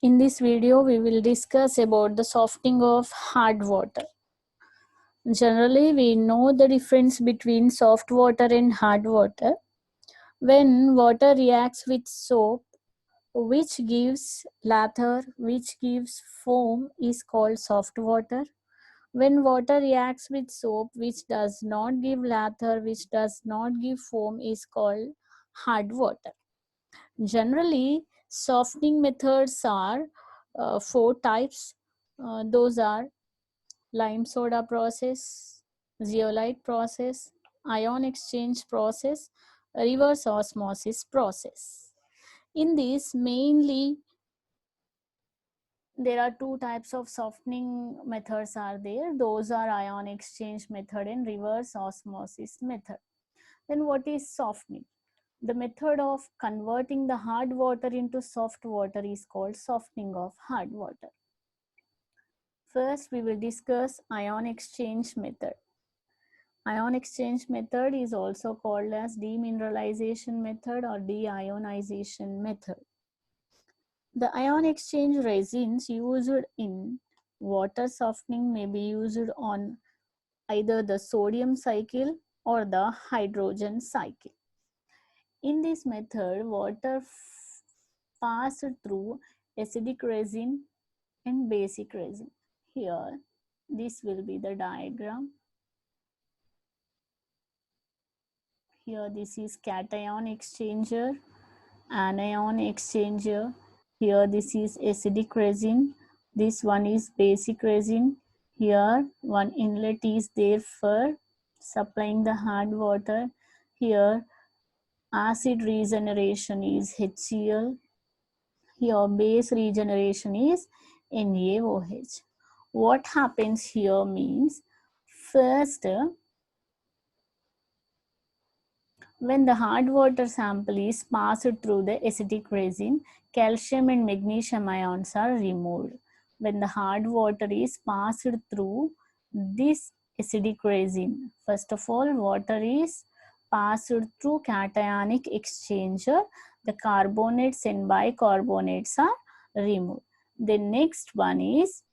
In this video, we will discuss about the softening of hard water. Generally, we know the difference between soft water and hard water. When water reacts with soap, which gives lather, which gives foam, is called soft water. When water reacts with soap, which does not give lather, which does not give foam, is called hard water. Generally, softening methods are four types. Those are lime soda process, zeolite process, ion exchange process, reverse osmosis process. In this, mainly there are two types of softening methods are there. Those are ion exchange method and reverse osmosis method. Then what is softening? The method of converting the hard water into soft water is called softening of hard water. First, we will discuss ion exchange method. Ion exchange method is also called as demineralization method or deionization method. The ion exchange resins used in water softening may be used on either the sodium cycle or the hydrogen cycle. In this method, water passed through acidic resin and basic resin. Here, this will be the diagram. Here, this is cation exchanger, anion exchanger. Here, this is acidic resin. This one is basic resin. Here, one inlet is there for supplying the hard water. Here, acid regeneration is HCl. Here base regeneration is NaOH. What happens here means, first when the hard water sample is passed through the acidic resin, calcium and magnesium ions are removed. When the hard water is passed through this acidic resin, first of all, water is passed through cationic exchanger. The carbonates and bicarbonates are removed. The next one is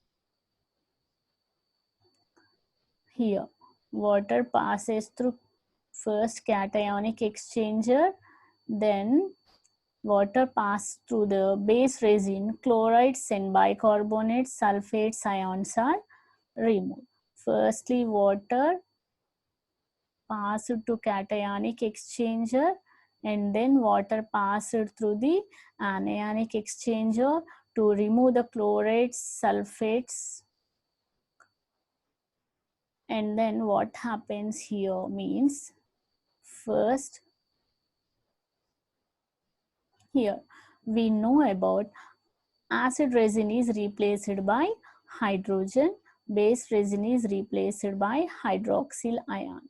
here. Water passes through first cationic exchanger, then water passes through the base resin, chlorides and bicarbonates, sulfates ions are removed. Firstly, water passed to cationic exchanger and then water passed through the anionic exchanger to remove the chlorides, sulfates. And then what happens here means, first here we know about acid resin is replaced by hydrogen, base resin is replaced by hydroxyl ion.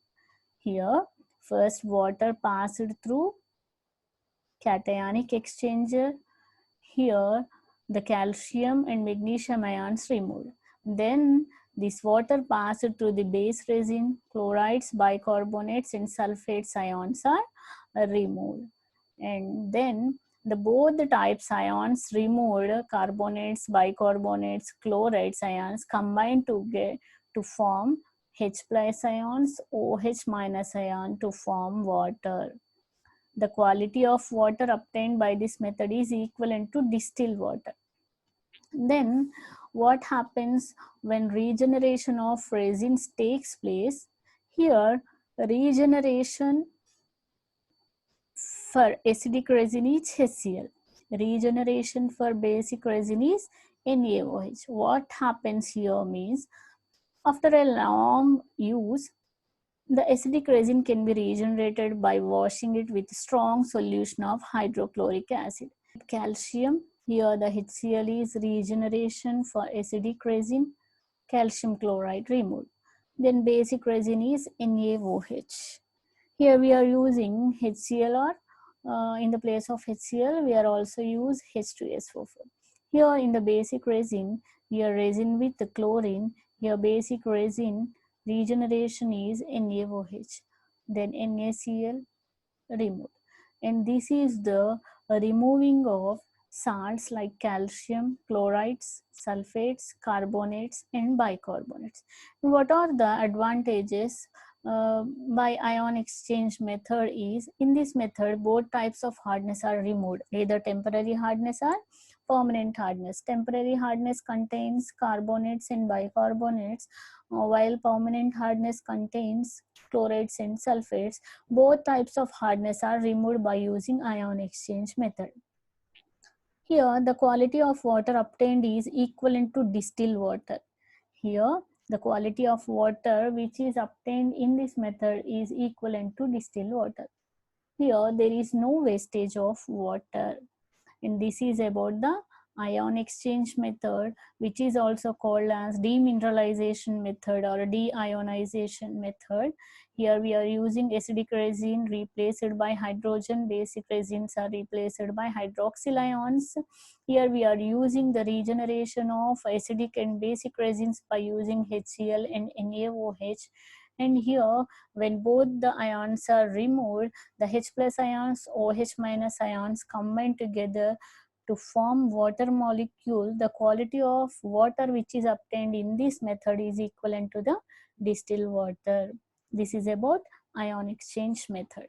Here, first water passed through cationic exchanger. Here, the calcium and magnesium ions removed. Then this water passed through the base resin, chlorides, bicarbonates and sulfates ions are removed. And then both the types ions removed, carbonates, bicarbonates, chlorides ions combined to form H plus ions, OH minus ion to form water. The quality of water obtained by this method is equivalent to distilled water. Then what happens when regeneration of resins takes place? Here, regeneration for acidic resin is HCl. Regeneration for basic resin is NaOH. What happens here means, after a long use, the acidic resin can be regenerated by washing it with strong solution of hydrochloric acid. Calcium, here the HCl is regeneration for acidic resin, calcium chloride removed. Then basic resin is NaOH. Here we are using HCl, or in the place of HCl we are also use H2SO4. Here in the basic resin, here resin with the chlorine, here basic resin regeneration is NaOH, then NaCl removed. And this is the removing of salts like calcium, chlorides, sulfates, carbonates, and bicarbonates. What are the advantages by ion exchange method is, in this method both types of hardness are removed, either temporary hardness or permanent hardness. Temporary hardness contains carbonates and bicarbonates, while permanent hardness contains chlorides and sulfates. Both types of hardness are removed by using ion exchange method. Here, the quality of water obtained is equivalent to distilled water. Here, the quality of water which is obtained in this method is equivalent to distilled water. Here, there is no wastage of water. And this is about the ion exchange method, which is also called as demineralization method or deionization method. Here we are using acidic resin replaced by hydrogen, basic resins are replaced by hydroxyl ions. Here we are using the regeneration of acidic and basic resins by using HCl and NaOH. And here, when both the ions are removed, the H plus ions, OH minus ions combine together to form water molecule. The quality of water which is obtained in this method is equivalent to the distilled water. This is about ion exchange method.